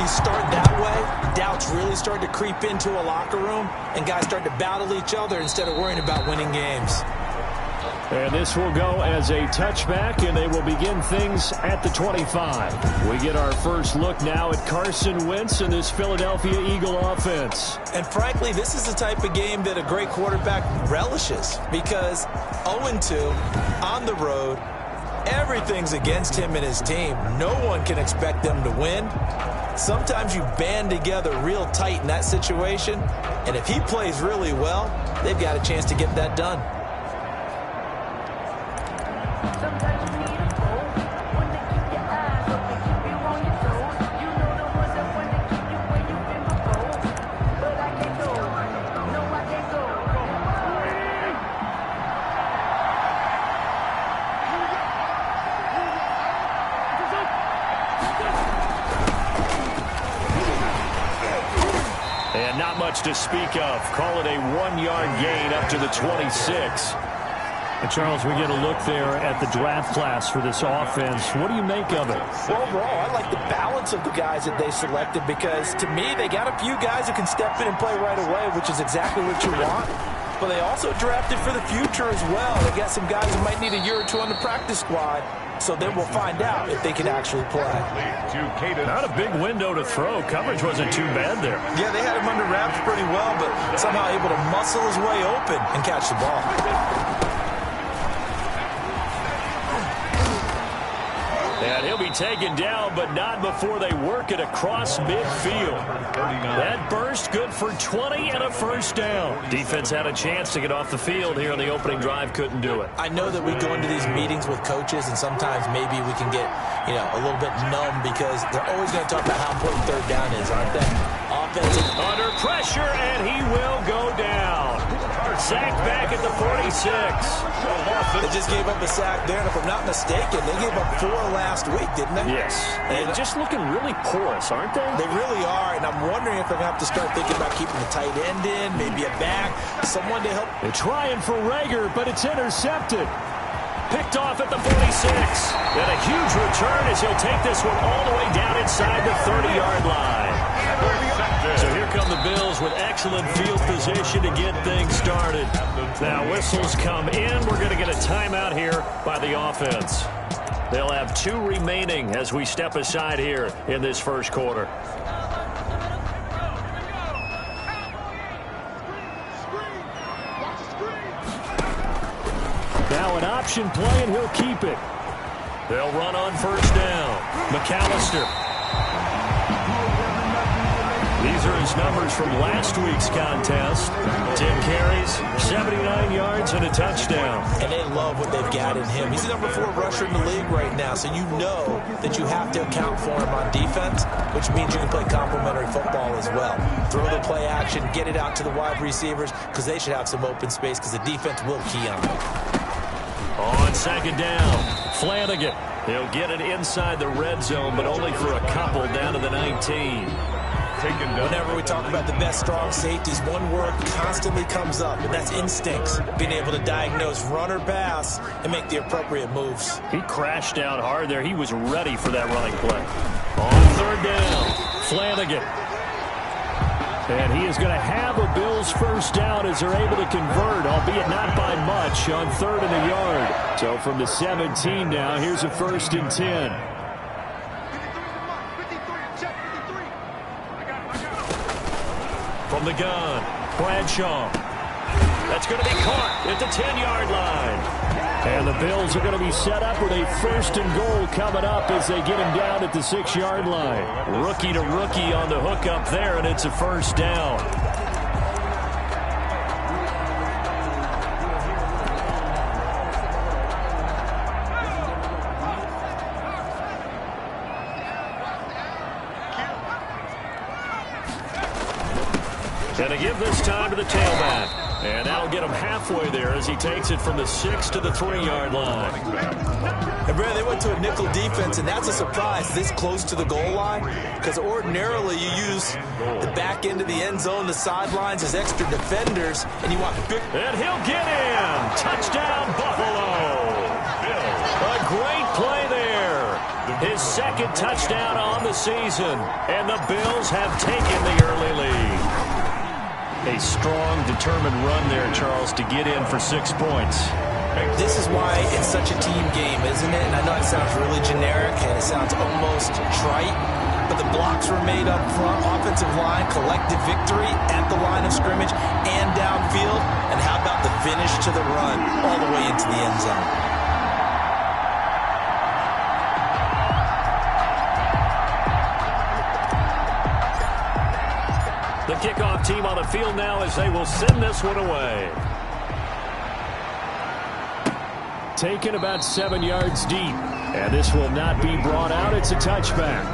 you start that way, doubts really start to creep into a locker room, and guys start to battle each other instead of worrying about winning games. And this will go as a touchback, and they will begin things at the 25. We get our first look now at Carson Wentz and this Philadelphia Eagle offense. And frankly, this is the type of game that a great quarterback relishes, because 0-2 on the road, everything's against him and his team. No one can expect them to win. Sometimes you band together real tight in that situation, and if he plays really well, they've got a chance to get that done. Sometimes you need a goal, one to keep your eyes open, keep you on your toes. You know the ones that want to keep you where you've been before. But I can't go, no I can't go. And not much to speak of. Call it a 1-yard gain up to the 26. And Charles, we get a look there at the draft class for this offense. What do you make of it? Well, overall, I like the balance of the guys that they selected, because to me, they got a few guys who can step in and play right away, which is exactly what you want. But they also drafted for the future as well. They got some guys who might need a year or two on the practice squad, so then we'll find out if they can actually play. Not a big window to throw. Coverage wasn't too bad there. Yeah, they had him under wraps pretty well, but somehow able to muscle his way open and catch the ball. And he'll be taken down, but not before they work it across midfield. That burst good for 20 and a first down. Defense had a chance to get off the field here on the opening drive, couldn't do it. I know that we go into these meetings with coaches, and sometimes maybe we can get, a little bit numb, because they're always going to talk about how important third down is, aren't they? Offensive. Under pressure, and he will go down. Sacked back at the 46. They just gave up a sack there, and if I'm not mistaken, they gave up 4 last week, didn't they? Yes. And just looking really porous, aren't they? They really are, and I'm wondering if they're going to have to start thinking about keeping the tight end in, maybe a back, someone to help. They're trying for Rager, but it's intercepted. Picked off at the 46. And a huge return as he'll take this one all the way down inside the 30-yard line. So here come the Bills with excellent field position to get things started. Now whistles come in. We're going to get a timeout here by the offense. They'll have 2 remaining as we step aside here in this first quarter. Now an option play, and he'll keep it. They'll run on first down. McAllister. These are his numbers from last week's contest. 10 carries, 79 yards, and a touchdown. And they love what they've got in him. He's the number 4 rusher in the league right now, so you know that you have to account for him on defense, which means you can play complementary football as well. Throw the play action, get it out to the wide receivers, because they should have some open space, because the defense will key on them. On second down, Flanagan. He'll get it inside the red zone, but only for a couple down to the 19. Whenever we talk about the best strong safeties, one word constantly comes up, and that's instincts. Being able to diagnose run or pass and make the appropriate moves. He crashed down hard there. He was ready for that running play. On third down, Flanagan. And he is going to have a Bills first down as they're able to convert, albeit not by much, on 3rd and a yard. So from the 17 now, here's a 1st and 10. From the gun, Bradshaw. That's going to be caught at the 10-yard line. And the Bills are going to be set up with a 1st and goal coming up as they get him down at the 6-yard line. Rookie to rookie on the hook up there, and it's a first down. Going to give this time to the tailback. And that'll get him halfway there as he takes it from the 6 to the 3-yard line. And Brad, they went to a nickel defense, and that's a surprise this close to the goal line, because ordinarily you use the back end of the end zone, the sidelines as extra defenders, and you want big. And he'll get in. Touchdown, Buffalo. A great play there. his second touchdown on the season. And the Bills have taken the early lead. A strong, determined run there, Charles, to get in for 6 points. This is why it's such a team game, isn't it? And I know it sounds really generic and it sounds almost trite, but the blocks were made up front, offensive line, collective victory at the line of scrimmage and downfield. And how about the finish to the run all the way into the end zone? The kickoff team on the field now as they will send this one away. Taken about 7 yards deep. And this will not be brought out. It's a touchback.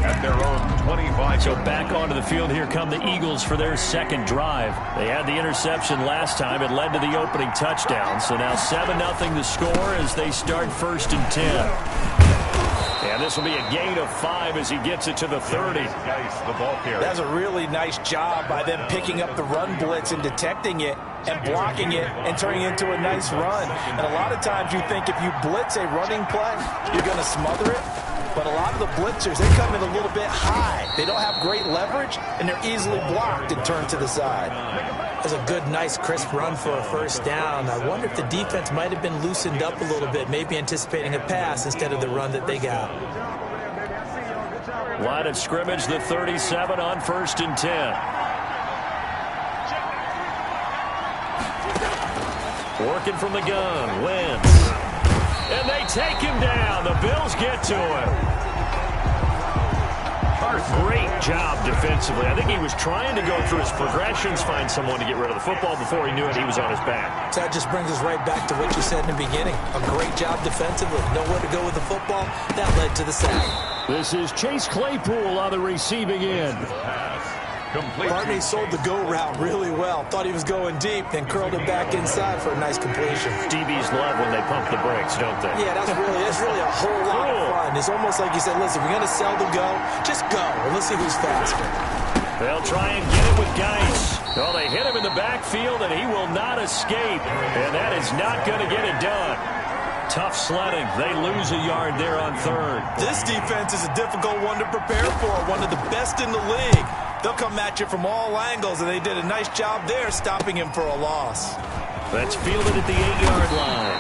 At their own 25. So back onto the field, here come the Eagles for their second drive. They had the interception last time. It led to the opening touchdown. So now 7-0 the score as they start 1st and 10. And this will be a gain of 5 as he gets it to the 30. That's a really nice job by them picking up the run blitz and detecting it and blocking it and turning it into a nice run. And a lot of times you think if you blitz a running play, you're going to smother it. But a lot of the blitzers, they come in a little bit high. They don't have great leverage, and they're easily blocked and turned to the side. That's a good, nice, crisp run for a first down. I wonder if the defense might have been loosened up a little bit, maybe anticipating a pass instead of the run that they got. Line of scrimmage, the 37 on 1st and 10. Working from the gun, Wentz. And they take him down. The Bills get to him. Great job defensively. I think he was trying to go through his progressions, find someone to get rid of the football. Before he knew it, he was on his back. So that just brings us right back to what you said in the beginning. A great job defensively. Know where to go with the football. That led to the sack. This is Chase Claypool on the receiving end. Barney sold the go route really well. Thought he was going deep, then curled it back inside for a nice completion. DBs love when they pump the brakes, don't they? Yeah, that's really a whole lot of fun. It's almost like you said, listen, if we're going to sell the go, just go. And let's see who's faster. They'll try and get it with Geis. Well, they hit him in the backfield, and he will not escape. And that is not going to get it done. Tough sledding. They lose a yard there on 3rd. This defense is a difficult one to prepare for, one of the best in the league. They'll come at you from all angles, and they did a nice job there stopping him for a loss. That's fielded at the 8-yard line.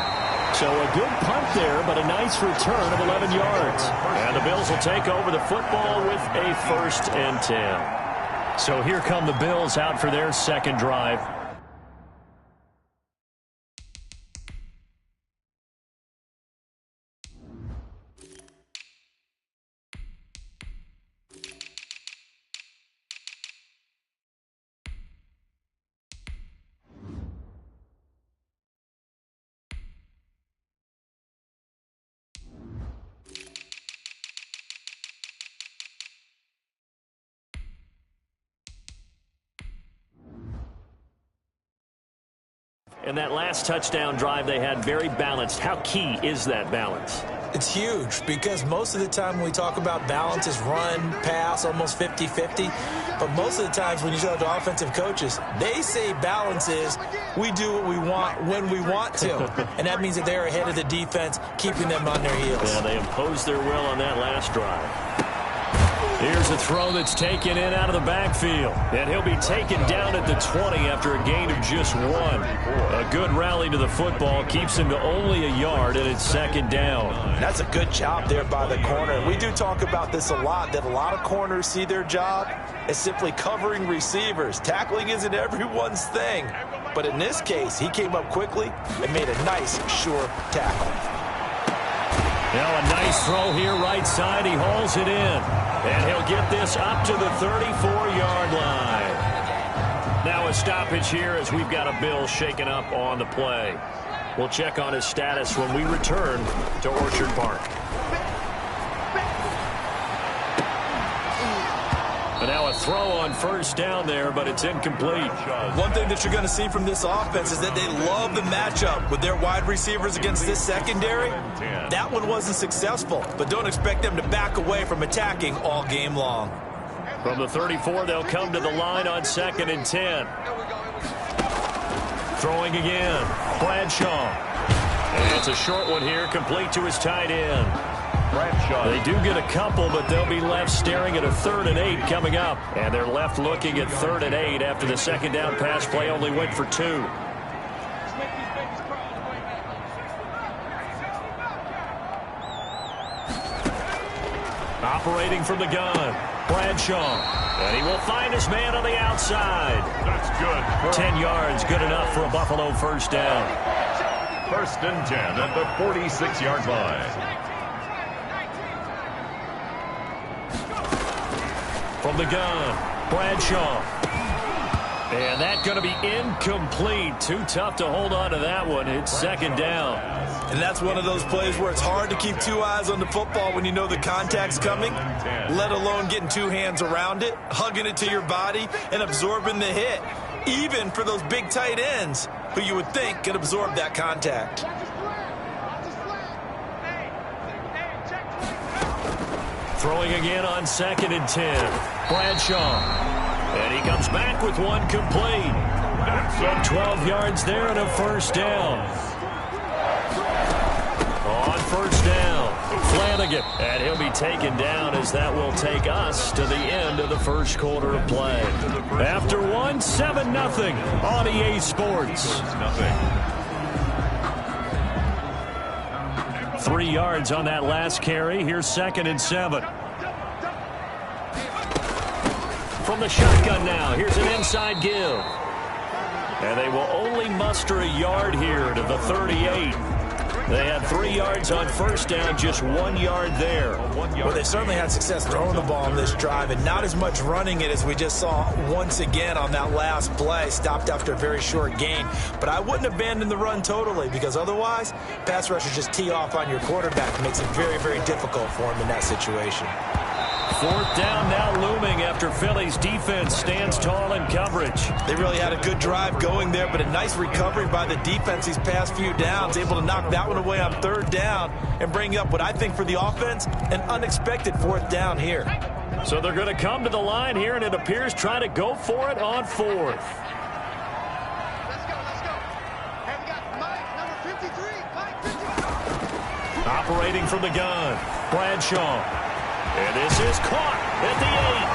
So a good punt there, but a nice return of 11 yards. And the Bills will take over the football with a 1st and 10. So here come the Bills out for their second drive. And that last touchdown drive they had very balanced. How key is that balance? It's huge because most of the time when we talk about balance is run, pass, almost 50-50. But most of the times when you talk to offensive coaches, they say balance is we do what we want when we want to. And that means that they're ahead of the defense, keeping them on their heels. Yeah, they imposed their will on that last drive. Here's a throw that's taken in out of the backfield. And he'll be taken down at the 20 after a gain of just 1. A good rally to the football keeps him to only a yard, and it's 2nd down. That's a good job there by the corner. We do talk about this a lot, that a lot of corners see their job as simply covering receivers. Tackling isn't everyone's thing. But in this case, he came up quickly and made a nice, sure tackle. Now a nice throw here right side. He hauls it in. And he'll get this up to the 34-yard line. Now a stoppage here as we've got a Bill shaken up on the play. We'll check on his status when we return to Orchard Park. And now a throw on 1st down there, but it's incomplete. One thing that you're going to see from this offense is that they love the matchup with their wide receivers against this secondary. That one wasn't successful, but don't expect them to back away from attacking all game long. From the 34, they'll come to the line on 2nd and 10. Throwing again, Bradshaw. And it's a short one here, complete to his tight end. They do get a couple, but they'll be left staring at a 3rd and 8 coming up. And they're left looking at 3rd and 8 after the second down pass play only went for 2. Operating from the gun, Bradshaw. And he will find his man on the outside. That's good. 10 yards, good enough for a Buffalo first down. 1st and 10 at the 46-yard line. From the gun, Bradshaw. And that's going to be incomplete. Too tough to hold on to that one. It's 2nd down. And that's one of those plays where it's hard to keep 2 eyes on the football when you know the contact's coming, let alone getting 2 hands around it, hugging it to your body, and absorbing the hit, even for those big tight ends who you would think could absorb that contact. Throwing again on 2nd and 10. Bradshaw. And he comes back with one complete. 12 yards there and a first down. On first down, Flanagan. And he'll be taken down as that will take us to the end of the first quarter of play. After one, 7-0 on EA Sports. 3 yards on that last carry. Here's 2nd and 7. From the shotgun now, here's an inside give. And they will only muster a yard here to the 38. They had 3 yards on first down, just 1 yard there. Well, they certainly had success throwing the ball on this drive, and not as much running it as we just saw once again on that last play, stopped after a very short gain. But I wouldn't abandon the run totally, because otherwise, pass rushers just tee off on your quarterback. It makes it very, very difficult for him in that situation. 4th down now looming after Philly's defense stands tall in coverage. They really had a good drive going there, but a nice recovery by the defense these past few downs, able to knock that one away on 3rd down and bring up what I think for the offense, an unexpected 4th down here. So they're going to come to the line here, and it appears trying to go for it on 4th. Let's go. Hey, we got Mike, number 53. Mike, 53. Operating from the gun, Bradshaw. And this is caught at the 8.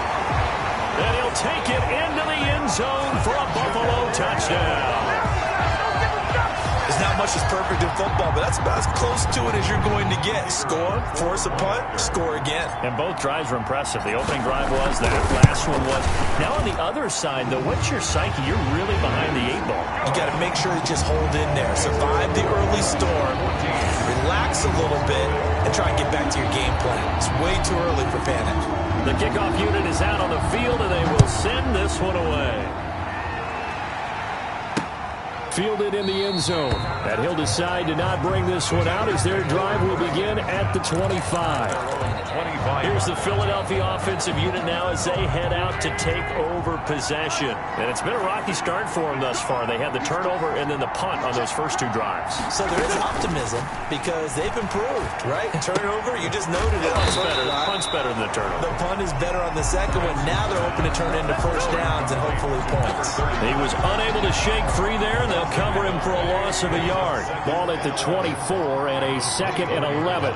And he'll take it into the end zone for a Buffalo touchdown. There's not much that's perfect in football, but that's about as close to it as you're going to get. Score, force a punt, score again. And both drives were impressive. The opening drive was, that last one was. Now on the other side, though, what's your psyche? You're really behind the 8 ball. You got to make sure you just hold in there. Survive the early storm, relax a little bit, and try and get back to your game plan. It's way too early for panic. The kickoff unit is out on the field, and they will send this one away. Fielded in the end zone. And he'll decide to not bring this one out as their drive will begin at the 25. Here's the Philadelphia offensive unit now as they head out to take over possession. And it's been a rocky start for them thus far. They had the turnover and then the punt on those first 2 drives. So there is optimism because they've improved, right? Turnover, you just noted it. Punt's better than the turnover. The punt is better on the second one. Now they're hoping to turn into first downs and hopefully points. He was unable to shake free there, and they'll cover him for a loss of a yard. Ball at the 24 and a 2nd and 11.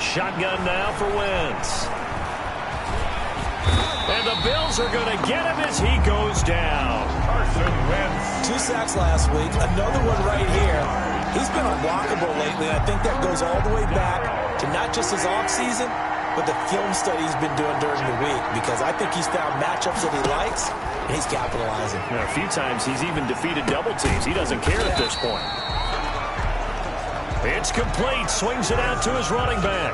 Shotgun now for Wentz. And the Bills are going to get him as he goes down. Carson Wentz. 2 sacks last week. Another one right here. He's been unblockable lately. I think that goes all the way back to not just his offseason, but the film study he's been doing during the week, because I think he's found matchups that he likes, and he's capitalizing. A few times he's even defeated double teams. He doesn't care at this point. It's complete. Swings it out to his running back.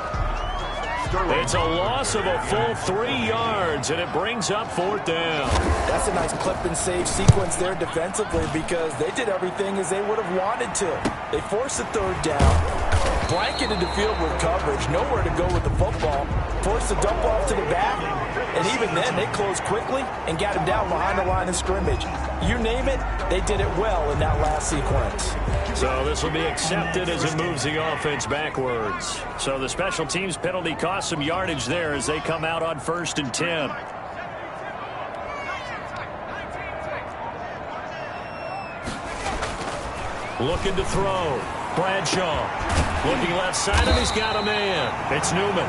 It's a loss of a full 3 yards, and it brings up 4th down. That's a nice clip and save sequence there defensively, because they did everything as they would have wanted to. They forced the 3rd down, blanketed the field with coverage, nowhere to go with the football, forced the dump off to the back, and even then they closed quickly and got him down behind the line of scrimmage. You name it, they did it well in that last sequence. So this will be accepted as it moves the offense backwards. So the special teams penalty cost some yardage there as they come out on 1st and 10. Looking to throw. Bradshaw looking left side, and he's got a man. It's Newman.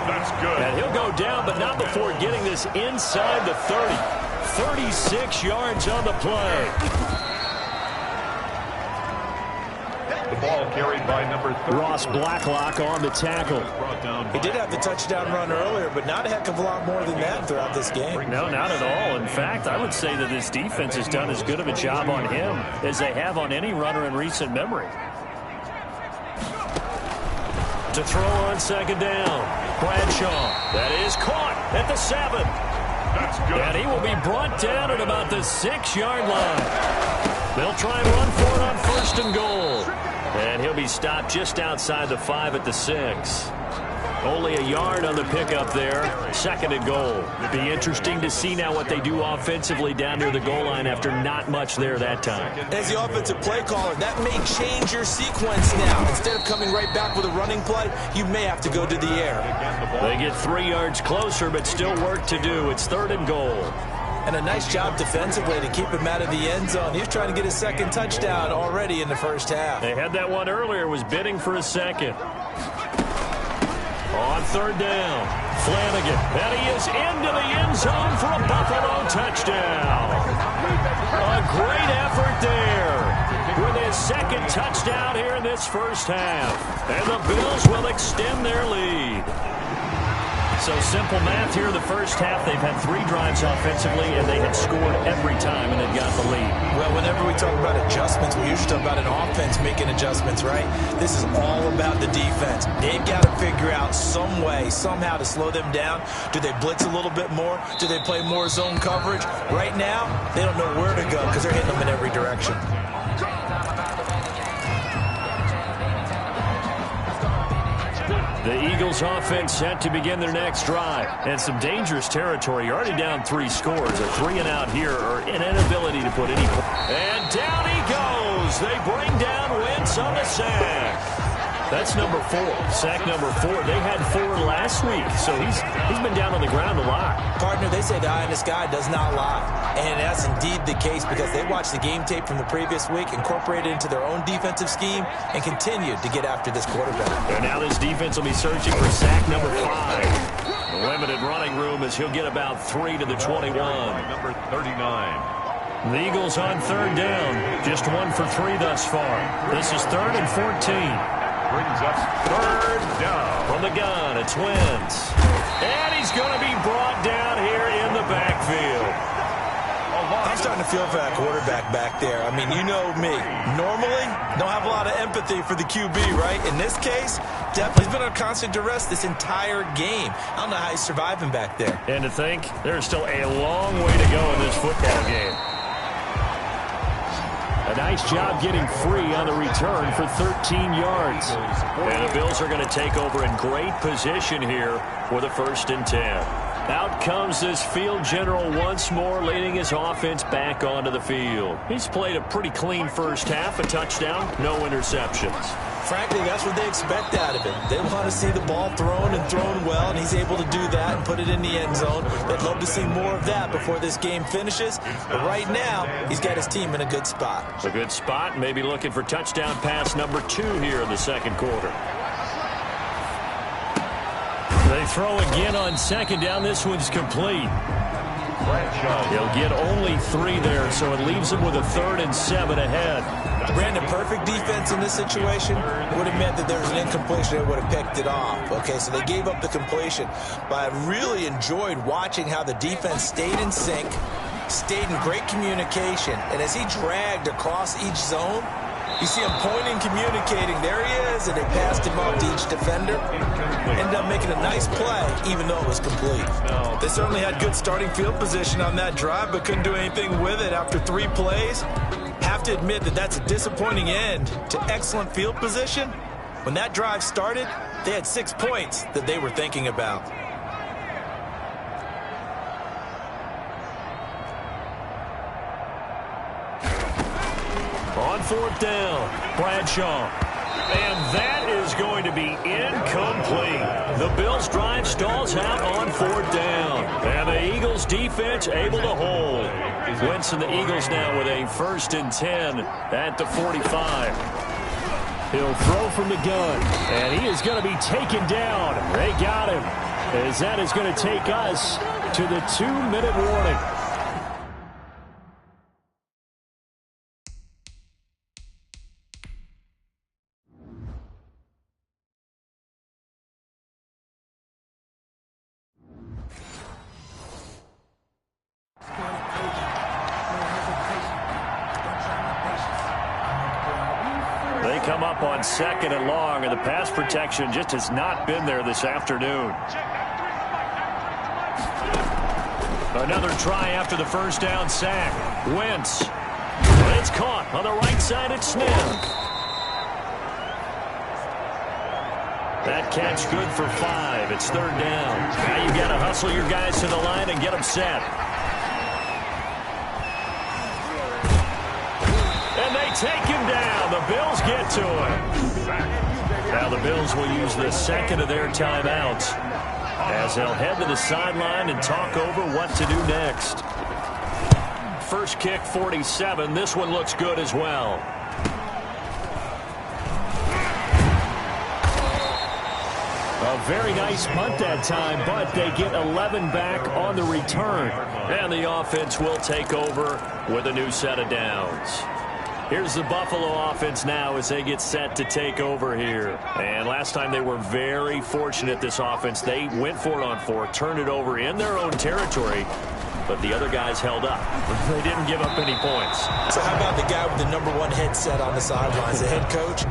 That's good. And he'll go down, but not before getting this inside the 30. 36 yards on the play. The ball carried by number 30. Ross Blacklock on the tackle. He did have the touchdown run earlier, but not a heck of a lot more than that throughout this game. No, not at all. In fact, I would say that this defense has done as good of a job on him as they have on any runner in recent memory. To throw on second down. Bradshaw. That is caught at the 7. That's good. And he will be brought down at about the 6-yard line. They'll try and run for it on 1st and goal. And he'll be stopped just outside the 5 at the 6. Only a yard on the pickup there. 2nd and goal. Be interesting to see now what they do offensively down near the goal line after not much there that time. As the offensive play caller, that may change your sequence now. Instead of coming right back with a running play, you may have to go to the air. They get 3 yards closer, but still work to do. It's 3rd and goal. And a nice job defensively to keep him out of the end zone. He was trying to get his 2nd touchdown already in the first half. They had that one earlier, was bidding for a 2nd. On 3rd down, Flanagan, and he is into the end zone for a Buffalo touchdown. A great effort there with his 2nd touchdown here in this first half. And the Bills will extend their lead. So simple math here in the first half. They've had 3 drives offensively, and they had scored every time, and they've got the lead. Well, whenever we talk about adjustments, we usually talk about an offense making adjustments, right? This is all about the defense. They've got to figure out some way, somehow to slow them down. Do they blitz a little bit more? Do they play more zone coverage? Right now, they don't know where to go because they're hitting them in every direction. The Eagles offense set to begin their next drive. And some dangerous territory. You're already down 3 scores. A 3 and out here, or an inability to put any... And down he goes. They bring down Wentz on the sack. That's number 4. Sack number 4. They had 4 last week, so he's been down on the ground a lot. Partner, they say the eye in the sky does not lie. And that's indeed the case because they watched the game tape from the previous week, incorporated it into their own defensive scheme, and continued to get after this quarterback. And now this defense will be searching for sack number 5. Limited running room as he'll get about 3 to the 21. Number 39. The Eagles on 3rd down. Just 1 for 3 thus far. This is 3rd and 14. Brings up 3rd down. From the gun, it's Wentz. And he's going to be brought down here in the backfield. I'm starting to feel for that quarterback back there. I mean, you know me. Normally, don't have a lot of empathy for the QB, right? In this case, definitely he's been under constant duress this entire game. I don't know how he's surviving back there. And to think, there's still a long way to go in this football game. A nice job getting free on the return for 13 yards. And the Bills are going to take over in great position here with a 1st and 10. Out comes this field general once more, leading his offense back onto the field. He's played a pretty clean first half, a touchdown, no interceptions. Frankly, that's what they expect out of him. They want to see the ball thrown and thrown well, and he's able to do that and put it in the end zone. They'd love to see more of that before this game finishes. But right now, he's got his team in a good spot. A good spot, maybe looking for touchdown pass number 2 here in the 2nd quarter. They throw again on 2nd down. This one's complete. He'll get only 3 there, so it leaves him with a 3rd and 7 ahead. Brandon, perfect defense in this situation would have meant that there was an incompletion. They would have picked it off. Okay, so they gave up the completion. But I really enjoyed watching how the defense stayed in sync, stayed in great communication, and as he dragged across each zone, you see him pointing, communicating. There he is, and they passed him off to each defender. Ended up making a nice play, even though it was complete. They certainly had good starting field position on that drive, but couldn't do anything with it after 3 plays. Have to admit that that's a disappointing end to excellent field position. When that drive started, they had 6 points that they were thinking about. On 4th down, Bradshaw. And that is going to be incomplete. The Bills' drive stalls out on 4th down. And the Eagles' defense able to hold. Wentz and the Eagles now with a 1st and 10 at the 45. He'll throw from the gun, and he is going to be taken down. They got him, as that is going to take us to the 2-minute warning. They come up on 2nd and long, and the pass protection just has not been there this afternoon. Another try after the first down sack. Wentz. It's caught on the right side. It's Smith. That catch good for 5. It's 3rd down. Now you've got to hustle your guys to the line and get them set. And they take him down. The Bills get to him. Now the Bills will use the second of their timeouts as they'll head to the sideline and talk over what to do next. First kick, 47. This one looks good as well. A very nice punt that time, but they get 11 back on the return. And the offense will take over with a new set of downs. Here's the Buffalo offense now as they get set to take over here. And last time they were very fortunate, this offense. They went for it on 4, turned it over in their own territory, but the other guys held up. They didn't give up any points. So how about the guy with the #1 headset on the sidelines, the head coach?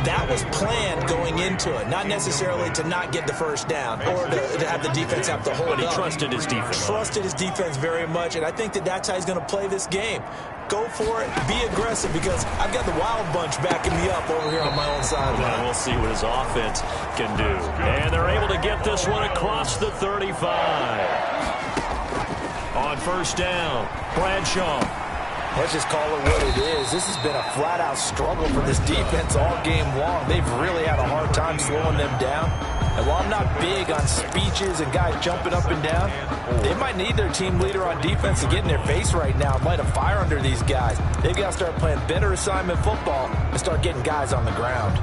That was planned going into it, not necessarily to not get the first down or to have the defense have to hold up. But he trusted his defense. Trusted his defense very much, and I think that that's how he's going to play this game. Go for it, be aggressive, because I've got the wild bunch backing me up over here on my own sideline. Well, we'll see what his offense can do. And they're able to get this one across the 35. On first down, Bradshaw. Let's just call it what it is. This has been a flat-out struggle for this defense all game long. They've really had a hard time slowing them down. And while I'm not big on speeches and guys jumping up and down, they might need their team leader on defense to get in their face right now and light a fire under these guys. They've got to start playing better assignment football and start getting guys on the ground.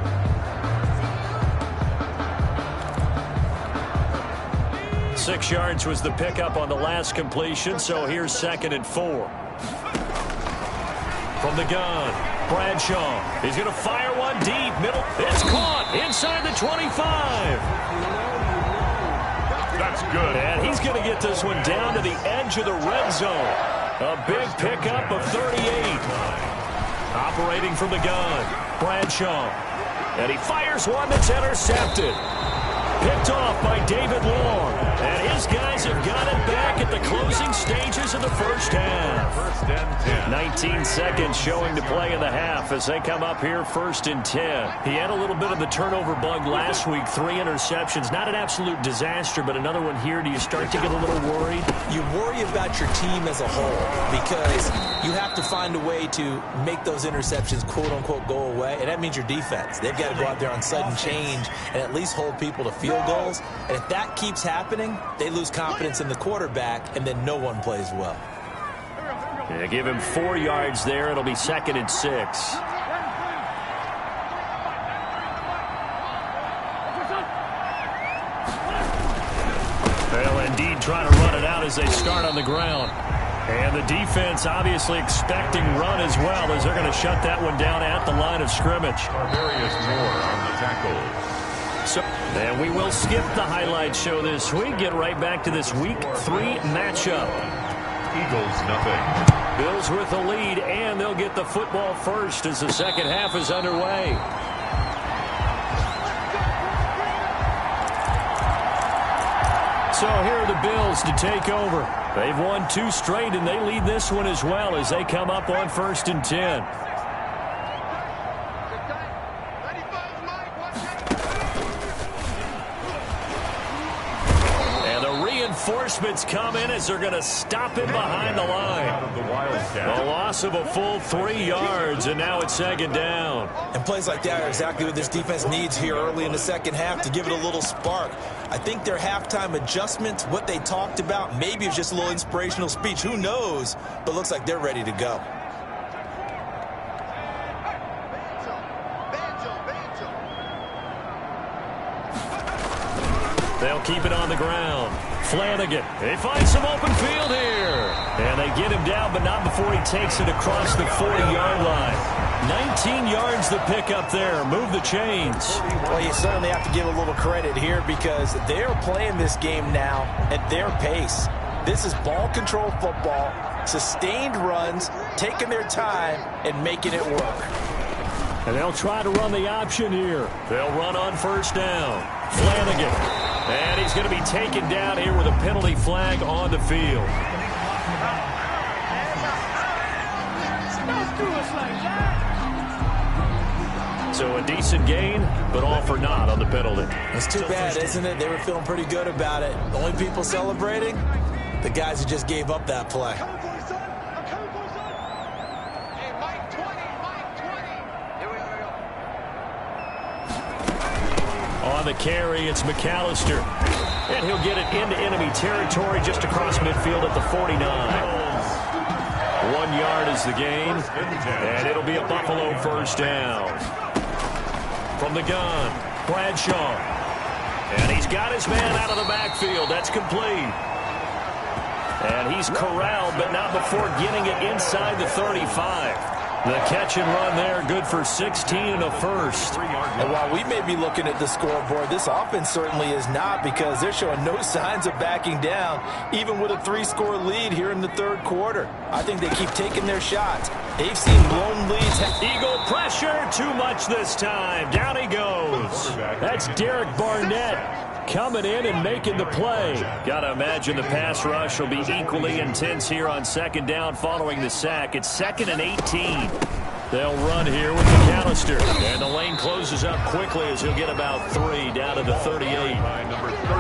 Six yards was the pickup on the last completion, so here's 2nd and 4. From the gun, Bradshaw. He's going to fire one deep, middle. It's caught inside the 25. That's good. And he's going to get this one down to the edge of the red zone. A big pickup of 38. Operating from the gun, Bradshaw. And he fires one that's intercepted. Picked off by David Long. And his guys have got it back at the closing stages of the first half. 19 seconds showing to play in the half as they come up here 1st and 10. He had a little bit of the turnover bug last week. 3 interceptions. Not an absolute disaster, but another one here. Do you start to get a little worried? You worry about your team as a whole because you have to find a way to make those interceptions quote-unquote go away, and that means your defense. They've got to go out there on sudden change and at least hold people to field goals. And if that keeps happening, they lose confidence in the quarterback, and then no one plays well. Yeah, give him 4 yards there. It'll be 2nd and 6. They'll indeed try to run it out as they start on the ground. And the defense obviously expecting run as well as they're going to shut that one down at the line of scrimmage. Various more on the tackle. So, and we will skip the highlight show this week. Get right back to this Week 3 matchup. Eagles, nothing. Bills with the lead, and they'll get the football first as the second half is underway. So here are the Bills to take over. They've won 2 straight, and they lead this one as well as they come up on 1st and 10. Reinforcements come in as they're going to stop him behind the line. A loss of a full 3 yards, and now it's 2nd down. And plays like that are exactly what this defense needs here early in the second half to give it a little spark. I think their halftime adjustments, what they talked about, maybe it's just a little inspirational speech. Who knows? But looks like they're ready to go. keep it on the ground. Flanagan, they find some open field here. And they get him down, but not before he takes it across the 40-yard line. 19 yards to pick up there. Move the chains. Well, you certainly have to give a little credit here because they're playing this game now at their pace. This is ball control football, sustained runs, taking their time, and making it work. And they'll try to run the option here. They'll run on first down. Flanagan. And he's going to be taken down here with a penalty flag on the field. Don't do us like that. So a decent gain, but all for naught on the penalty. It's too bad, isn't it? They were feeling pretty good about it. The only people celebrating, the guys who just gave up that play. Coming for you, son. I'm coming for you, son. Hey, Mike 20, Mike 20. Here we go. On the carry, it's McAllister. And he'll get it into enemy territory just across midfield at the 49. 1 yard is the gain, and it'll be a Buffalo first down. From the gun, Bradshaw. And he's got his man out of the backfield. That's complete. And he's corralled, but not before getting it inside the 35. The catch and run there, good for 16 and a first. And while we may be looking at the scoreboard, this offense certainly is not because they're showing no signs of backing down, even with a 3-score lead here in the third quarter. I think they keep taking their shots. They've seen blown leads. Eagle pressure, too much this time. Down he goes. That's Derek Barnett coming in and making the play. Got to imagine the pass rush will be equally intense here on second down following the sack. It's 2nd and 18. They'll run here with McAllister. And the lane closes up quickly as he'll get about 3 down to the 38.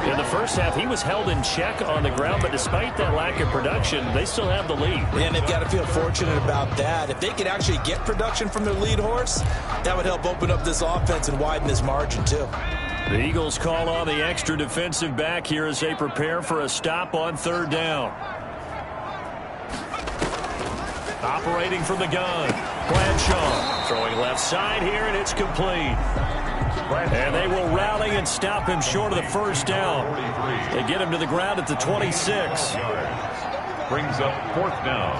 In the first half, he was held in check on the ground, but despite that lack of production, they still have the lead. And they've got to feel fortunate about that. If they could actually get production from their lead horse, that would help open up this offense and widen this margin too. The Eagles call on the extra defensive back here as they prepare for a stop on third down. Operating from the gun, Bradshaw throwing left side here, and it's complete. And they will rally and stop him short of the first down. They get him to the ground at the 26. Brings up 4th down.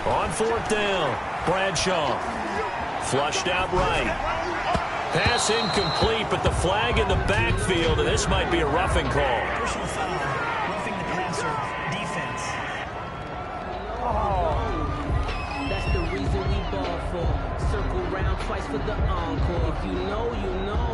On 4th down, Bradshaw. Flushed out right. Pass incomplete, but the flag in the backfield, and this might be a roughing call. Personal foul, roughing the passer, defense. That's the reason we ball for. Circle round twice for the encore. If you know, you know.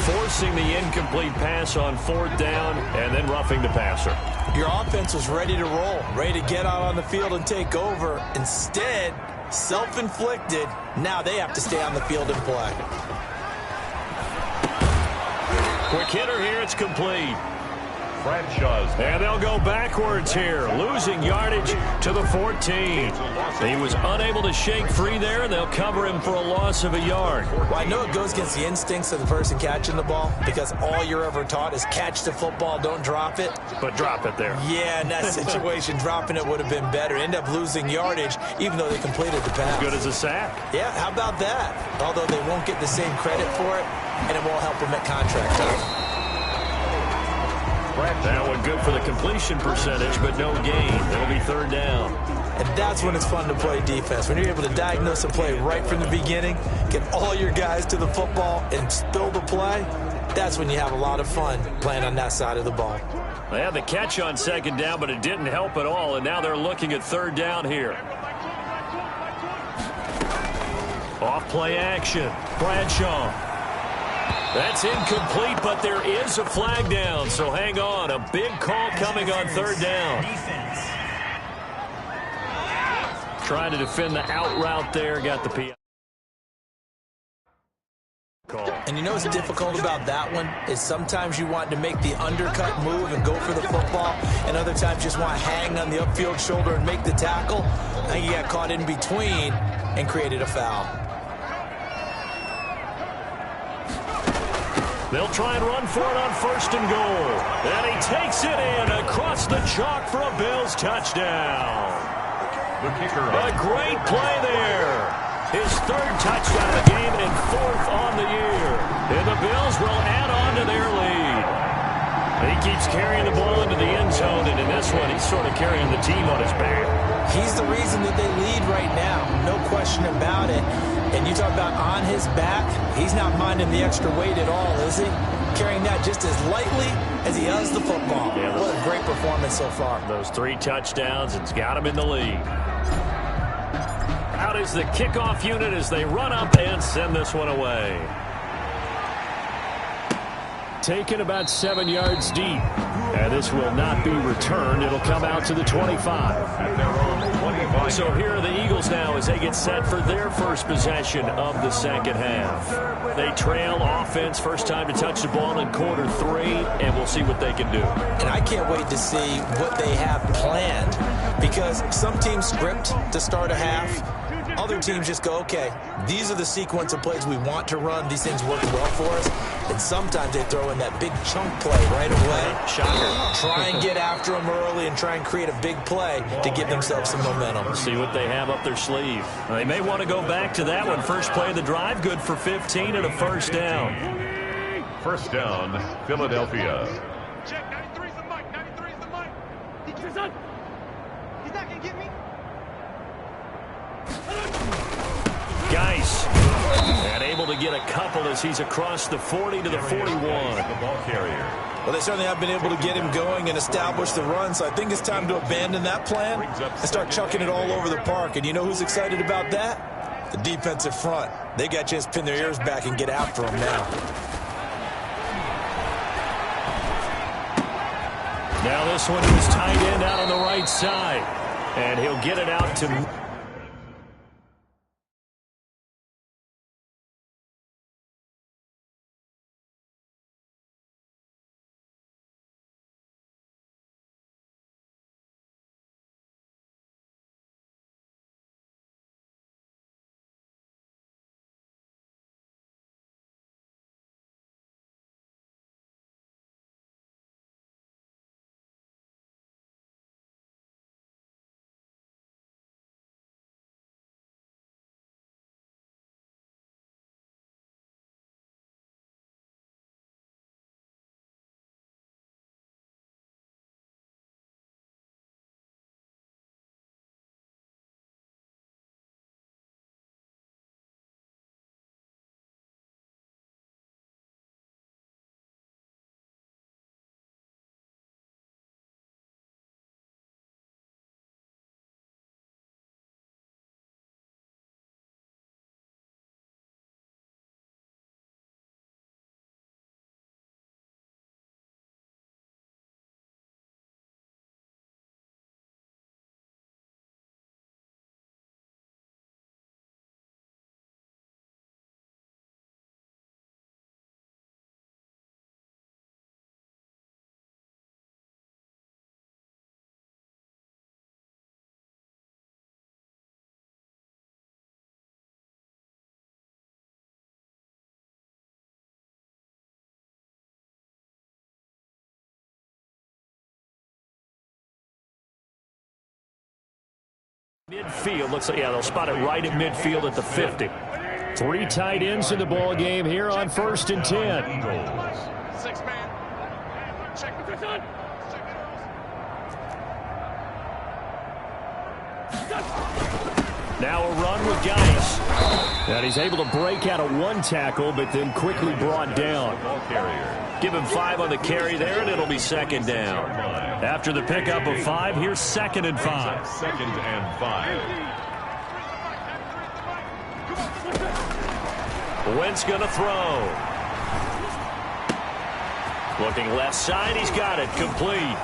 Forcing the incomplete pass on 4th down and then roughing the passer. Your offense was ready to roll, ready to get out on the field and take over. Instead, self-inflicted, now they have to stay on the field and play. Quick hitter here, it's complete. Bradshaw's. And they'll go backwards here, losing yardage to the 14. He was unable to shake free there, and they'll cover him for a loss of a yard. Well, I know it goes against the instincts of the person catching the ball because all you're ever taught is catch the football, don't drop it. But drop it there. Yeah, in that situation, dropping it would have been better. End up losing yardage, even though they completed the pass. Good as a sack. Yeah, how about that? Although they won't get the same credit for it, and it won't help them at contract time. That one good for the completion percentage, but no gain. It'll be 3rd down. And that's when it's fun to play defense. When you're able to diagnose a play right from the beginning, get all your guys to the football, and spill the play, that's when you have a lot of fun playing on that side of the ball. They had the catch on 2nd down, but it didn't help at all, and now they're looking at 3rd down here. Off play action. Bradshaw. That's incomplete, but there is a flag down, so hang on. A big call coming on 3rd down. Defense. Trying to defend the out route there, got the PI. And you know what's difficult about that one is sometimes you want to make the undercut move and go for the football, and other times you just want to hang on the upfield shoulder and make the tackle. I think you got caught in between and created a foul. They'll try and run for it on 1st and goal. And he takes it in across the chalk for a Bills touchdown. The kicker A great play there. His 3rd touchdown of the game and 4th on the year. And the Bills will add on to their lead. He keeps carrying the ball into the end zone, and in this one, he's sort of carrying the team on his back. He's the reason that they lead right now. No question about it. And you talk about on his back, he's not minding the extra weight at all, is he? Carrying that just as lightly as he does the football. Yeah, what a great performance so far. Those 3 touchdowns, it's got him in the lead. Out is the kickoff unit as they run up and send this one away. Taken about 7 yards deep. And this will not be returned. It'll come out to the 25. at their own 25. So here are the Eagles now as they get set for their first possession of the second half. They trail offense, first time to touch the ball in quarter 3, and we'll see what they can do. And I can't wait to see what they have planned, because some teams script to start a half. Other teams just go, okay, these are the sequence of plays we want to run. These things work well for us. And sometimes they throw in that big chunk play right away. Shocker. Try and get after them early and try and create a big play to give themselves some momentum. See what they have up their sleeve. They may want to go back to that one. First play of the drive, good for 15 and a first down. First down, Philadelphia. Check, 93's the mic, 93's the mic. He's not going to get me. Geis, and able to get a couple as he's across the 40 to the 41. The ball carrier. Well, they certainly have been able to get him going and establish the run, so I think it's time to abandon that plan and start chucking it all over the park. And you know who's excited about that? The defensive front. They got a chance to pin their ears back and get after him now. Now this one is tight end out on the right side. And he'll get it out to... Midfield, looks like, yeah, they'll spot it right at midfield at the 50. 3 tight ends in the ball game here on 1st and 10. Six man. Check the position. Now a run with Geis. And he's able to break out of 1 tackle, but then quickly brought down. Ball carrier. Give him 5 on the carry there, and it'll be second down. After the pickup of 5, here's 2nd and 5. 2nd and 5. Wentz going to throw. Looking left side, he's got it, complete.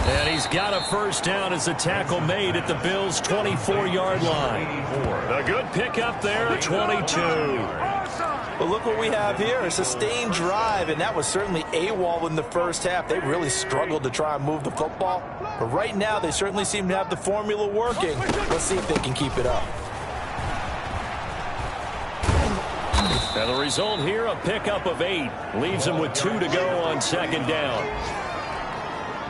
And he's got a first down as the tackle made at the Bills' 24-yard line. A good pickup there at 22. But look what we have here, a sustained drive, and that was certainly AWOL in the first half. They really struggled to try and move the football. But right now, they certainly seem to have the formula working. Let's see if they can keep it up. And the result here, a pickup of 8. Leaves them with 2 to go on second down.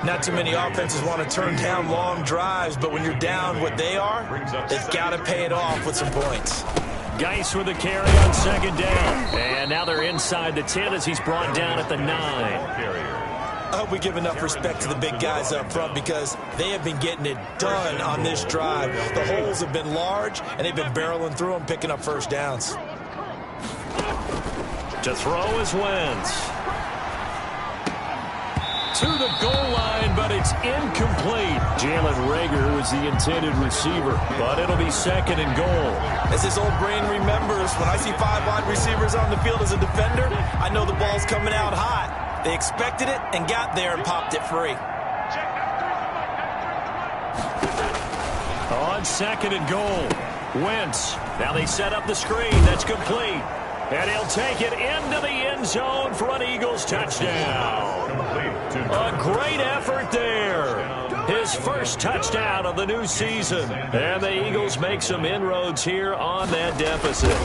Not too many offenses want to turn down long drives, but when you're down what they are, they've got to pay it off with some points. Geis with the carry on second down. And now they're inside the 10 as he's brought down at the 9. I hope we give enough respect to the big guys up front because they have been getting it done on this drive. The holes have been large, and they've been barreling through them, picking up first downs. To throw is Wentz. To the goal line, but it's incomplete. Jalen Reagor was the intended receiver, but it'll be second and goal. As his old brain remembers, when I see 5 wide receivers on the field as a defender, I know the ball's coming out hot. They expected it and got there and popped it free. On second and goal, Wentz. Now they set up the screen. That's complete. And he'll take it into the end zone for an Eagles touchdown. A great effort there. His first touchdown of the new season. And the Eagles make some inroads here on that deficit.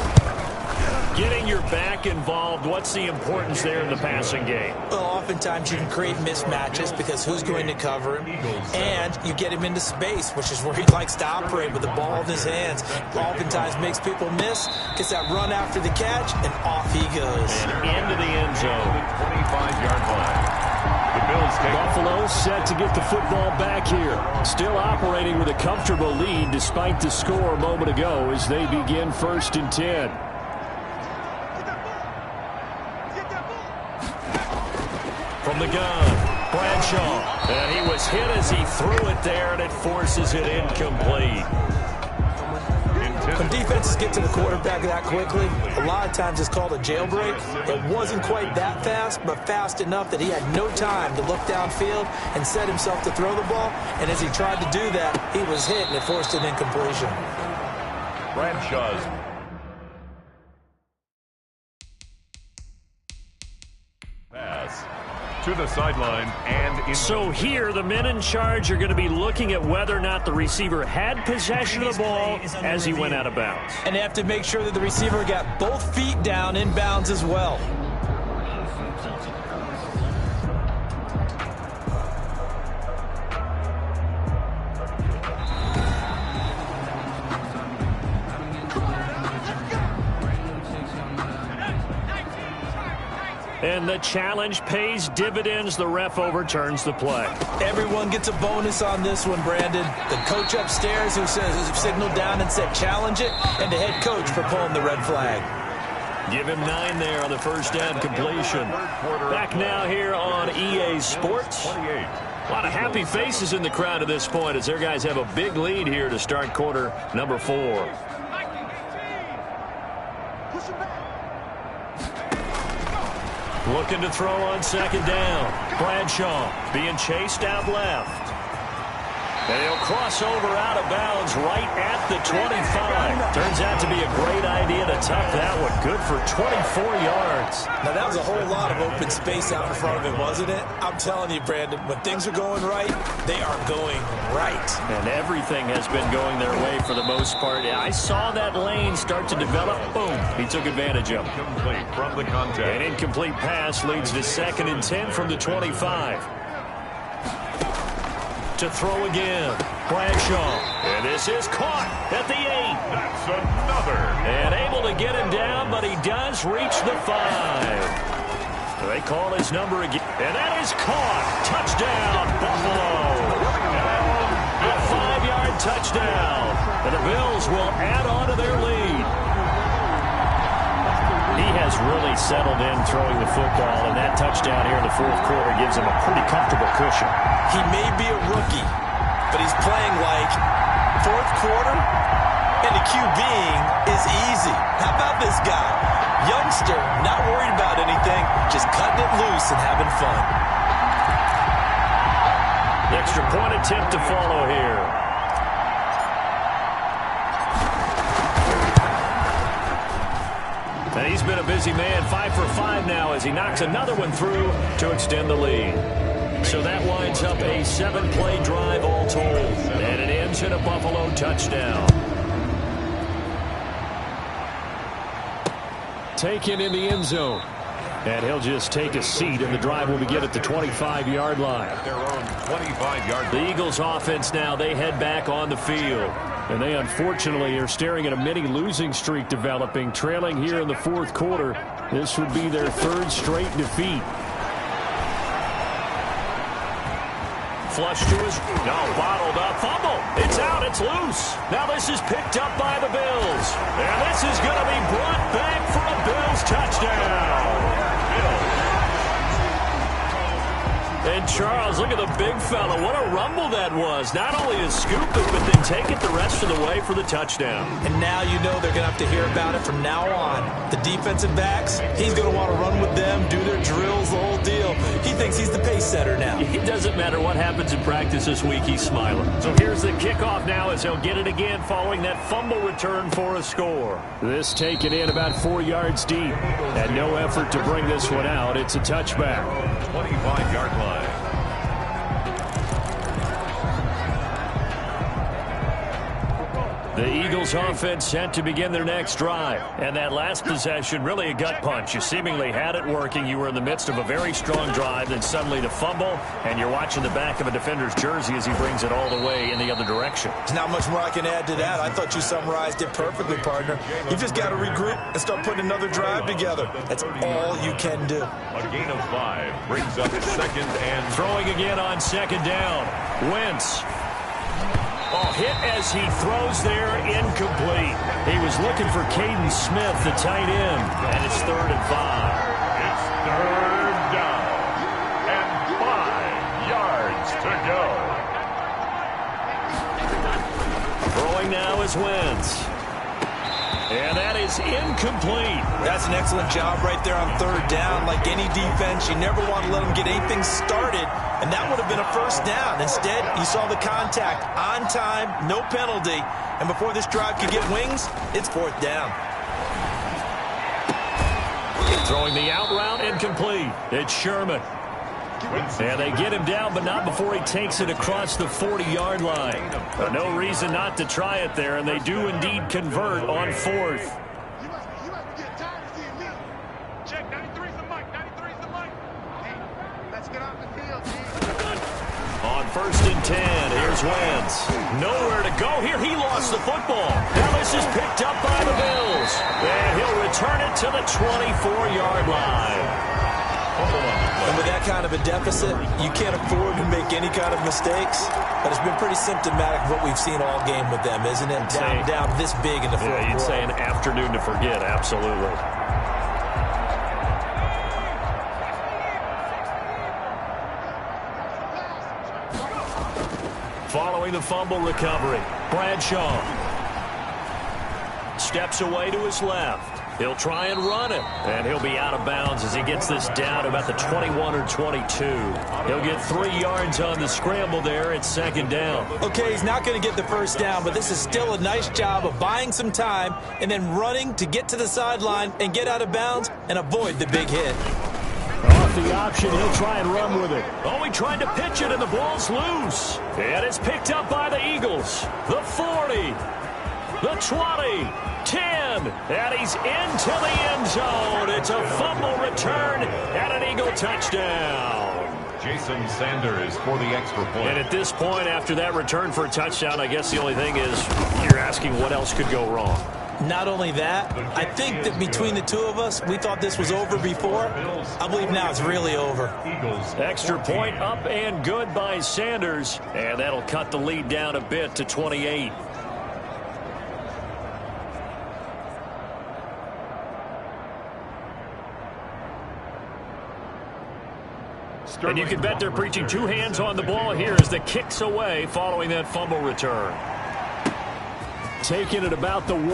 Getting your back involved, what's the importance there in the passing game? Well, oftentimes you can create mismatches because who's going to cover him? And you get him into space, which is where he likes to operate with the ball in his hands. Oftentimes makes people miss, gets that run after the catch, and off he goes. And into the end zone. 25-yard line. The Bills take Buffalo set to get the football back here. Still operating with a comfortable lead despite the score a moment ago as they begin 1st and 10. From the gun, Bradshaw. And he was hit as he threw it there, and it forces it incomplete. When defenses get to the quarterback that quickly, a lot of times it's called a jailbreak. It wasn't quite that fast, but fast enough that he had no time to look downfield and set himself to throw the ball. And as he tried to do that, he was hit, and it forced an incompletion. Bradshaw's pass to the sideline and So here, the men in charge are going to be looking at whether or not the receiver had possession of the ball as he went out of bounds. And they have to make sure that the receiver got both feet down in bounds as well. And the challenge pays dividends. The ref overturns the play. Everyone gets a bonus on this one, Brandon. The coach upstairs who signaled down and said challenge it, and the head coach for pulling the red flag. Give him 9 there on the first down completion. Back now here on EA Sports. A lot of happy faces in the crowd at this point as their guys have a big lead here to start quarter number 4. Looking to throw on second down. Bradshaw being chased out left. And he'll cross over out of bounds right at the 25. Turns out to be a great idea to tuck that one. Good for 24 yards. Now, that was a whole lot of open space out in front of him, wasn't it? I'm telling you, Brandon, when things are going right, they are going right. And everything has been going their way for the most part. I saw that lane start to develop. Boom. He took advantage of it. Complete from the contact. An incomplete pass leads to 2nd and 10 from the 25. To throw again, Bradshaw. And this is caught at the 8. That's another. And able to get him down, but he does reach the 5. They call his number again. And that is caught. Touchdown, Buffalo. A 5-yard touchdown. And the Bills will add on to their lead. He has really settled in throwing the football, and that touchdown here in the 4th quarter gives him a pretty comfortable cushion. He may be a rookie, but he's playing like 4th quarter, and the QBing is easy. How about this guy? Youngster, not worried about anything, just cutting it loose and having fun. The extra point attempt to follow here. And he's been a busy man, 5 for 5 now as he knocks another one through to extend the lead. So that winds up a 7-play drive all told. And it ends in a Buffalo touchdown. taken in the end zone. And he'll just take a seat, and the drive will begin at the 25-yard line. At their own 25-yard line. The Eagles offense now, they head back on the field. And they unfortunately are staring at a mini losing streak developing, trailing here in the fourth quarter. This would be their third straight defeat. Flush to his, bottled up, fumble. It's out, it's loose. Now this is picked up by the Bills. And this is going to be brought back for a Bills touchdown. And Charles, look at the big fella. What a rumble that was. Not only to scoop it, but then take it the rest of the way for the touchdown. And now you know they're going to have to hear about it from now on. The defensive backs, he's going to want to run with them, do their drills, the whole deal. He thinks he's the pace setter now. It doesn't matter what happens in practice this week, he's smiling. So here's the kickoff now as he'll get it again following that fumble return for a score. This taken in about 4 yards deep. And no effort to bring this one out. It's a touchback. 25-yard line. The Eagles offense set to begin their next drive. And that last possession, really a gut punch. You seemingly had it working. You were in the midst of a very strong drive. Then suddenly the fumble, and you're watching the back of a defender's jersey as he brings it all the way in the other direction. There's not much more I can add to that. I thought you summarized it perfectly, partner. You've just got to regroup and start putting another drive together. That's all you can do. A gain of 5 brings up second and throwing again on second down. Wentz. Oh, hit as he throws there, incomplete. He was looking for Caden Smith, the tight end, and it's 3rd and 5. It's 3rd down and 5 yards to go. Throwing now is Wentz. And that is incomplete. That's an excellent job right there on 3rd down. Like any defense, you never want to let them get anything started, and that would have been a first down. Instead, you saw the contact on time, no penalty, and before this drive could get wings, it's 4th down. Throwing the out route, incomplete. It's Sherman. And they get him down, but not before he takes it across the 40-yard line. No reason not to try it there, and they do indeed convert on 4th. You must be getting tired of seeing me. Check, 93's the mic, 93's the mic. Hey, let's get off the field, G. On 1st and 10, here's Wentz. Nowhere to go here. He lost the football. Now this is picked up by the Bills. And he'll return it to the 24-yard line. And with that kind of a deficit, you can't afford to make any kind of mistakes. But it's been pretty symptomatic of what we've seen all game with them, isn't it? Down this big in the fourth quarter. You'd say an afternoon to forget, absolutely. Following the fumble recovery, Bradshaw steps away to his left. He'll try and run it, and he'll be out of bounds as he gets this down to about the 21 or 22. He'll get 3 yards on the scramble there. It's 2nd down. Okay, he's not going to get the first down, but this is still a nice job of buying some time and then running to get to the sideline and get out of bounds and avoid the big hit. Off the option, he'll try and run with it. Oh, he tried to pitch it, and the ball's loose. And it's picked up by the Eagles. The 40, the 20, 10, and he's into the end zone. It's a fumble return and an Eagle touchdown. Jason Sanders for the extra point. And at this point, after that return for a touchdown, I guess the only thing is you're asking what else could go wrong. Not only that, I think that between the two of us, we thought this was over before. I believe now it's really over. Extra point up and good by Sanders, and that'll cut the lead down a bit to 28. And you can bet they're preaching 2 hands on the ball here as the kick's away following that fumble return. Taking it about the 1.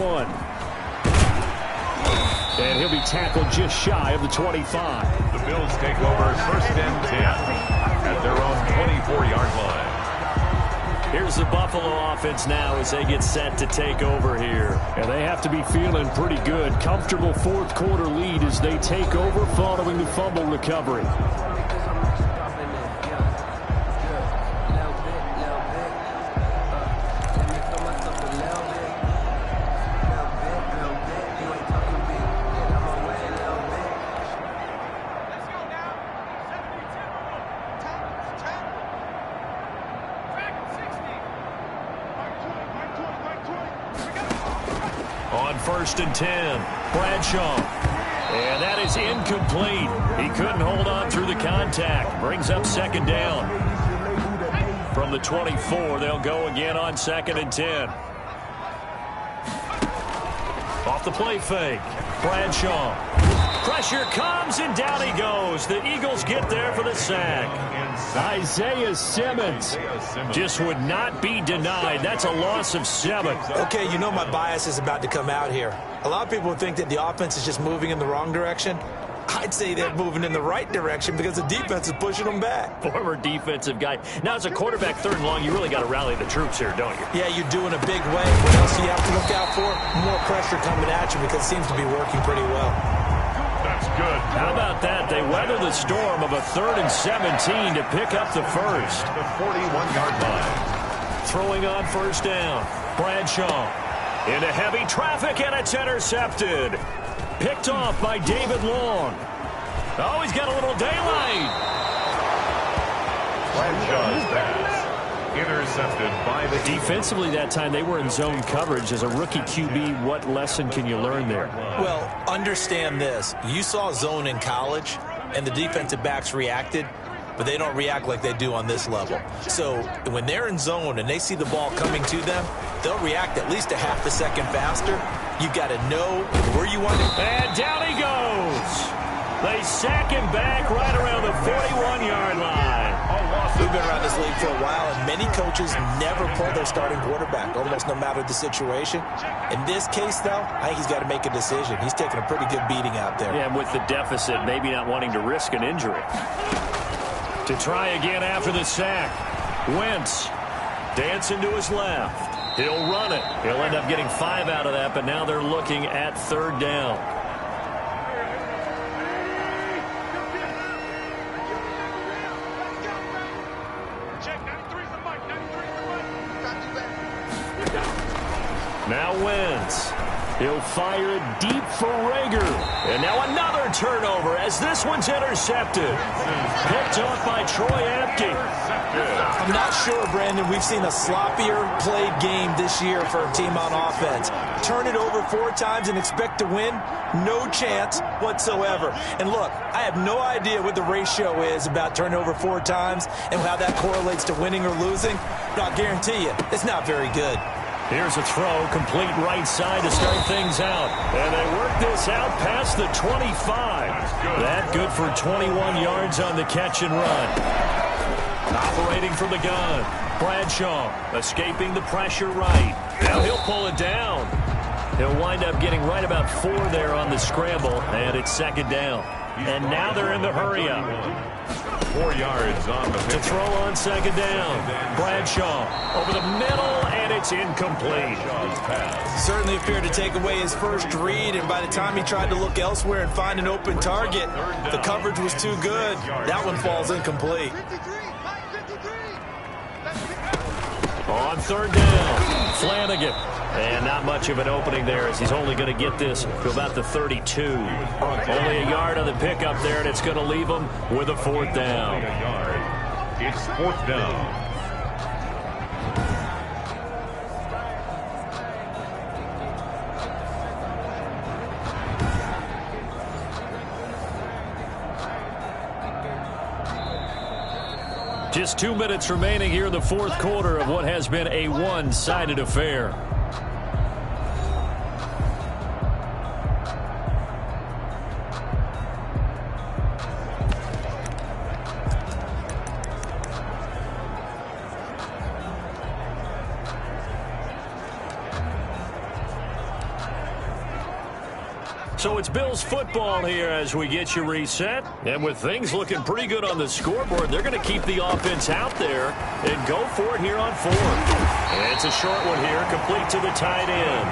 And he'll be tackled just shy of the 25. The Bills take over 1st and 10 at their own 24-yard line. Here's the Buffalo offense now as they get set to take over here. And they have to be feeling pretty good. Comfortable fourth quarter lead as they take over following the fumble recovery. on 1st and 10. Bradshaw. And that is incomplete. He couldn't hold on through the contact. Brings up 2nd down. From the 24, they'll go again on 2nd and 10. Off the play fake. Bradshaw. Pressure comes, and down he goes. The Eagles get there for the sack. Isaiah Simmons just would not be denied. That's a loss of 7. Okay, you know my bias is about to come out here. A lot of people think that the offense is just moving in the wrong direction. I'd say they're moving in the right direction because the defense is pushing them back. Former defensive guy. Now, as a quarterback 3rd and long, you really got to rally the troops here, don't you? Yeah, you do in a big way. What else do you have to look out for? More pressure coming at you because it seems to be working pretty well. That's good. How about that? They weather the storm of a 3rd and 17 to pick up the first. The 41-yard line. Throwing on 1st down. Bradshaw into heavy traffic, and it's intercepted. Picked off by David Long. Oh, he's got a little daylight. Bradshaw's pass intercepted by the Defensively that time, they were in zone coverage. As a rookie QB, what lesson can you learn there? Well, understand this. You saw zone in college, and the defensive backs reacted, but they don't react like they do on this level. So when they're in zone and they see the ball coming to them, they'll react at least a half a second faster. You got to know where you want it. And down he goes. They sack him back right around the 41-yard line. We've been around this league for a while, and many coaches never pull their starting quarterback, almost no matter the situation. In this case, though, I think he's got to make a decision. He's taking a pretty good beating out there. Yeah, with the deficit, maybe not wanting to risk an injury. To try again after the sack. Wentz dancing to his left. He'll run it. He'll end up getting 5 out of that, but now they're looking at 3rd down. Now Wentz. He'll fire it deep for Rager. And now another turnover as this one's intercepted. Picked off by Troy Apke. I'm not sure, Brandon, we've seen a sloppier played game this year for a team on offense. Turn it over 4 times and expect to win? No chance whatsoever. And look, I have no idea what the ratio is about turning over 4 times and how that correlates to winning or losing, but I'll guarantee you, it's not very good. Here's a throw, complete right side to start things out. And they work this out past the 25. That good for 21 yards on the catch and run. Operating from the gun. Bradshaw escaping the pressure right. Now he'll pull it down. He'll wind up getting right about 4 there on the scramble, and it's 2nd down. And now they're in the hurry-up. 4 yards on the To throw on 2nd down. Bradshaw over the middle, and it's incomplete. Certainly appeared to take away his first read, and by the time he tried to look elsewhere and find an open target, the coverage was too good. That one falls incomplete. On 3rd down, Flanagan. And not much of an opening there as he's only going to get this to about the 32. Only a yard on the pickup there, and it's going to leave him with a 4th down. It's 4th down. Just 2 minutes remaining here in the 4th quarter of what has been a one-sided affair. So it's Bills football here as we get you reset. And with things looking pretty good on the scoreboard, they're going to keep the offense out there and go for it here on 4th. And it's a short one here, complete to the tight end.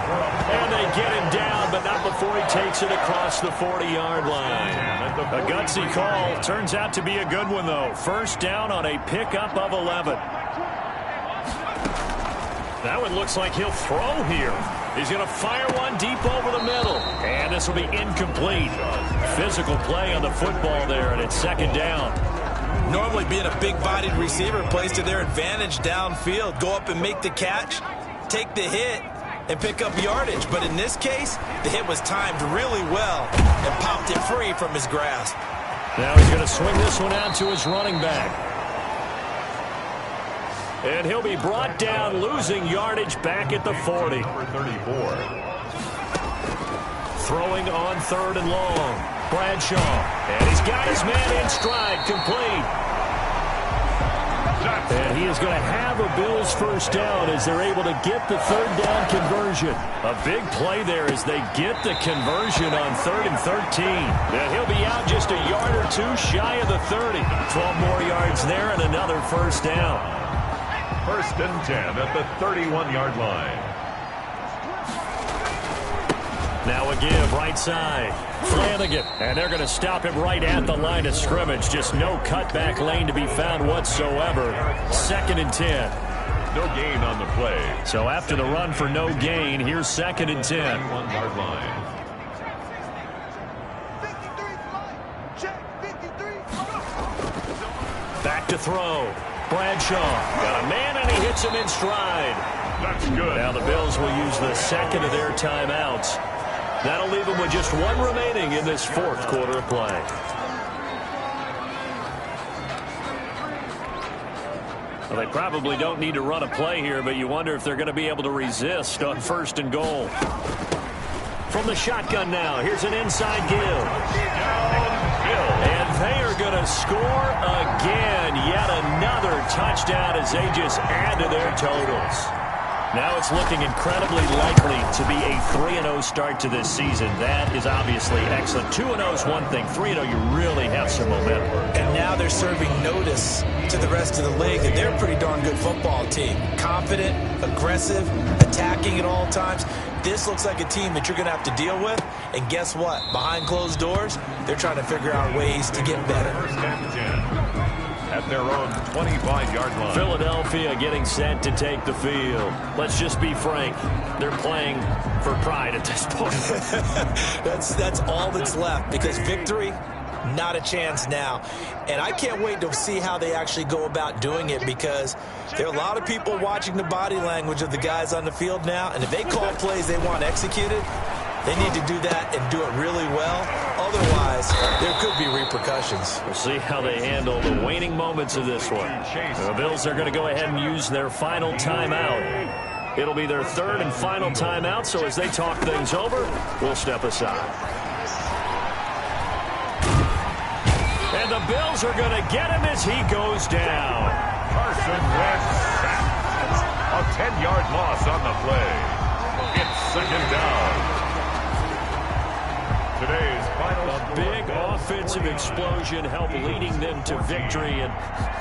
And they get him down, but not before he takes it across the 40-yard line. A gutsy call. Turns out to be a good one, though. 1st down on a pickup of 11. That one looks like he'll throw here. He's going to fire one deep over the middle. And this will be incomplete. Physical play on the football there, and it's 2nd down. Normally being a big-bodied receiver plays to their advantage downfield. Go up and make the catch, take the hit, and pick up yardage. But in this case, the hit was timed really well and popped it free from his grasp. Now he's going to swing this one out to his running back. And he'll be brought down, losing yardage back at the 40. Number 34. Throwing on 3rd and long. Bradshaw. And he's got his man in stride, complete. And he is going to have a Bills first down as they're able to get the 3rd down conversion. A big play there as they get the conversion on 3rd and 13. And he'll be out just a yard or two shy of the 30. 12 more yards there and another first down. 1st and 10 at the 31-yard line. Now a give right side. Flanagan. And they're going to stop him right at the line of scrimmage. Just no cutback lane to be found whatsoever. 2nd and 10. No gain on the play. So after the run for no gain, here's 2nd and 10. 1-yard line. 53 flight. Check 53. Back to throw. Bradshaw. Got a man and he hits him in stride. That's good. Now the Bills will use the second of their timeouts. That'll leave them with just one remaining in this 4th quarter of play. Well, they probably don't need to run a play here, but you wonder if they're going to be able to resist on 1st and goal. From the shotgun now, here's an inside give. And they are going to score again. Yet another touchdown as they just add to their totals. Now it's looking incredibly likely to be a 3-0 start to this season. That is obviously excellent. 2-0 is one thing. 3-0, you really have some momentum. And now they're serving notice to the rest of the league that they're a pretty darn good football team. Confident, aggressive, attacking at all times. This looks like a team that you're going to have to deal with. And guess what? Behind closed doors, they're trying to figure out ways to get better. 1st and 10 at their own 25-yard line. Philadelphia getting set to take the field. Let's just be frank. They're playing for pride at this point. That's all that's left, because victory, not a chance now. And I can't wait to see how they actually go about doing it, because there are a lot of people watching the body language of the guys on the field now, and if they call plays they want executed, they need to do that and do it really well. Otherwise, there could be repercussions. We'll see how they handle the waning moments of this one. The Bills are going to go ahead and use their final timeout. It'll be their 3rd and final timeout, so as they talk things over, we'll step aside. And the Bills are going to get him as he goes down. Carson Wentz sacked. A 10-yard loss on the play. It's 2nd down. Today's final a big offensive explosion helped leading them to victory, and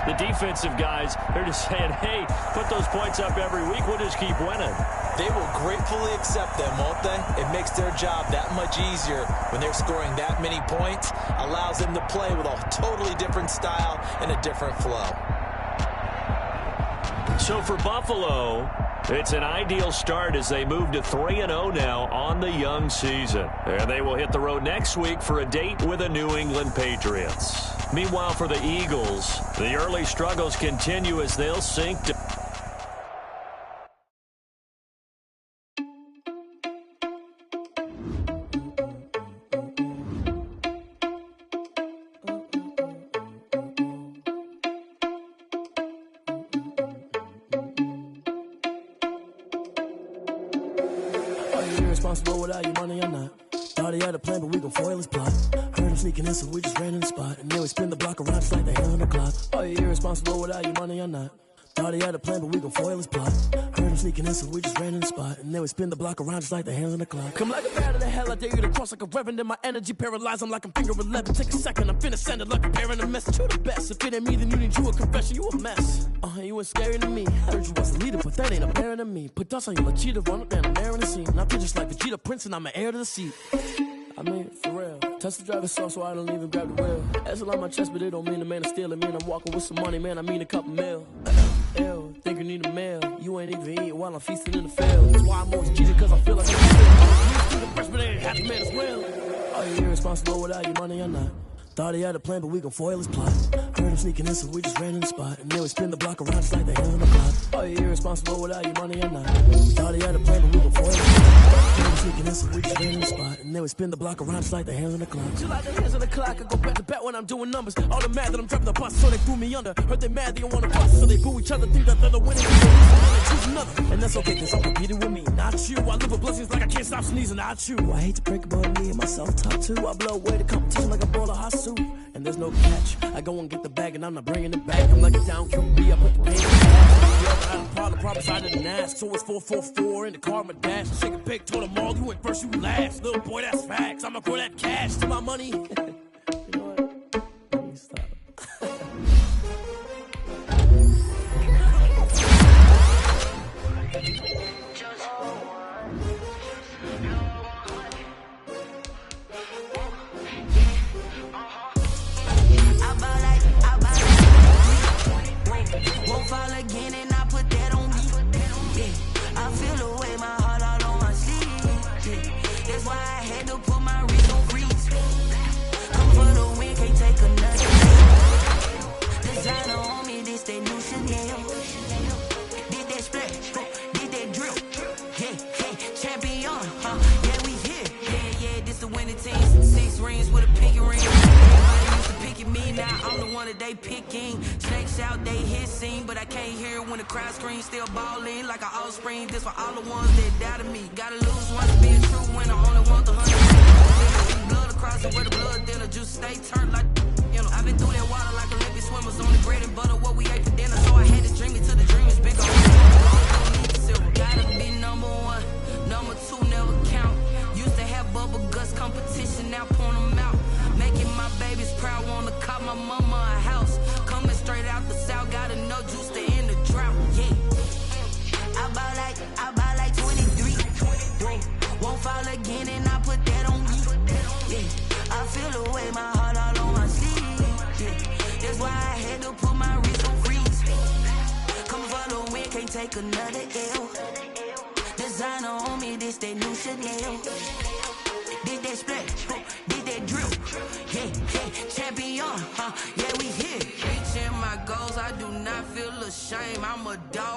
the defensive guys, they're just saying, hey, put those points up every week, we'll just keep winning. They will gratefully accept them, won't they? It makes their job that much easier when they're scoring that many points. Allows them to play with a totally different style and a different flow. So for Buffalo, it's an ideal start as they move to 3-0 now on the young season. And they will hit the road next week for a date with the New England Patriots. Meanwhile, for the Eagles, the early struggles continue as they'll sink to... Irresponsible without your money or not. Thought he had a plan, but we gon' foil his plot. Heard him sneaking in, so we just ran in the spot. And then we spin the block around just like the hell on the clock. Are you irresponsible without your money or not? Thought he had a plan, but we gon' foil his plot. Heard him sneaking in, so we just ran in the spot. And then we spin the block around just like the hands on the clock. Come like a bat of the hell, I dare you to cross like a reverend. In my energy paralyzed, I'm like I'm finger 11. Take a second, I'm finna send it like a parent a message. You the best, if it ain't me, then you need you a confession. You a mess, you ain't scary to me. Heard you was a leader, but that ain't apparent to me. Put dust on you, like cheetah, run up down the air in the scene. I feel just like Vegeta Prince, and I'm an heir to the seat. I mean, for real. Touch the driver's soft, so I don't even grab the wheel. That's on my chest, but it don't mean the man is stealing. Man, I'm walking with some money, man, I mean a couple mil. Ew, think you need a meal. You ain't even eating while I'm feasting in the field. That's why I'm always cheating, cause I feel like I'm used to the fresh, but ain't half the man as well. Are you irresponsible without your money or not? Thought he had a plan, but we gon' foil his plot. Heard Heard him sneaking in, so we just ran in the spot. And then we spin the block around just like the hell in the clock. Are you irresponsible without your money or not? Thought he had a plan, but we gon' foil his plot. Heard him sneaking in, so we just ran in the spot. And then we spin the block around just like the hell in the clock. Just like the hands on the clock, I go back to back when I'm doing numbers. All the mad that I'm driving the bus, so they threw me under. Heard they mad, they don't wanna bust, so they boo each other. Think that they're the winning, choose another. And that's okay, cause I'm competing with me, not you. I live with blessings like I can't stop sneezing, not you. I hate to break it, but me and myself top two. I blow away the competition like I brought a hot suit. And there's no catch. I go and get the bag and I'm not bringing it back. I'm like a down QB, I put the pain in the ass. I had a problem, promise I didn't ask. So it's 444 in the car, my dash. Shake a big, told them all, you went first, you last. Little boy, that's facts. I'ma throw that cash to my money. You know what? Let me stop. Won't fall again and I put that on me. Yeah, I feel the way my heart all on my sleeve. Yeah, that's why I had to put my wrist on freeze. Come for the win, can't take another. Designer on me, this that new Chanel. Did that splash, did that drill. Yeah, champion, yeah, we here. Yeah, this the winning team. 6 rings with a pinky ring. Picking me, now I'm the one that they picking. Snakes out, they hissing, but I can't hear when the crowd screams. Still balling like an offspring. This for all the ones that doubted me. Gotta lose once, being true when I only want the 100. Blood across it where the blood, then the juice stay turned like, you know. I've been through that water like Olympic swimmers on the bread and butter, what we ate for dinner. So I had to dream it till the dream is bigger. Gotta be number 1, number 2 never count. Used to have bubble guts competition, now point them out. Making my babies proud, wanna cop my mama a house. Coming straight out the south, gotta know juice to end the drought. Yeah, I buy like 23. Won't fall again and I put that on me. Yeah, I feel the way my heart all on my sleeve. Yeah, that's why I had to put my wrist on freeze. Come for the win, can't take another L. Designer on me, this that new Chanel. Did that splash, did that drill. Yeah, champion, yeah, we here. Reaching my goals, I do not feel ashamed. I'm a dog.